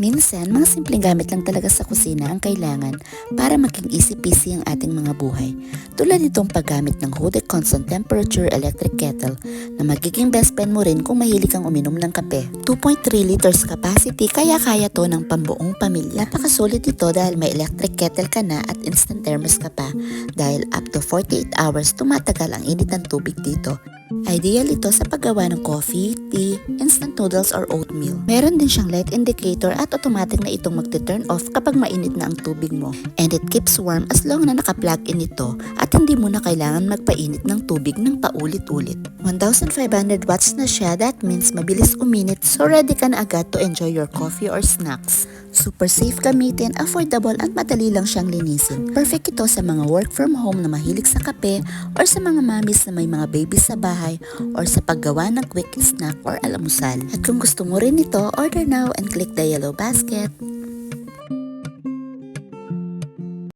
Minsan, mga simpleng gamit lang talaga sa kusina ang kailangan para maging easy-peasy ang ating mga buhay. Tulad nitong paggamit ng Hude Constant Temperature Electric Kettle na magiging best friend mo rin kung mahilig kang uminom ng kape. 2.3 liters capacity kaya kaya to ng pambuong pamilya. Napakasulit ito dahil may electric kettle ka na at instant thermos ka pa dahil up to 48 hours tumatagal ang init ng tubig dito. Ideal ito sa paggawa ng coffee, tea, instant noodles or oatmeal. Meron din siyang light indicator at automatic na itong magte-turn off kapag mainit na ang tubig mo. And it keeps warm as long na naka-plug in ito at hindi mo na kailangan magpainit ng tubig ng paulit-ulit. 1,500 watts na siya, that means mabilis uminit, so ready ka na agad to enjoy your coffee or snacks. Super safe gamitin, affordable at madali lang siyang linisin. Perfect ito sa mga work from home na mahilig sa kape or sa mga mamis na may mga babies sa bahay or sa paggawa ng quick snack or almusal. At kung gusto mo rin ito, order now and click the yellow basket.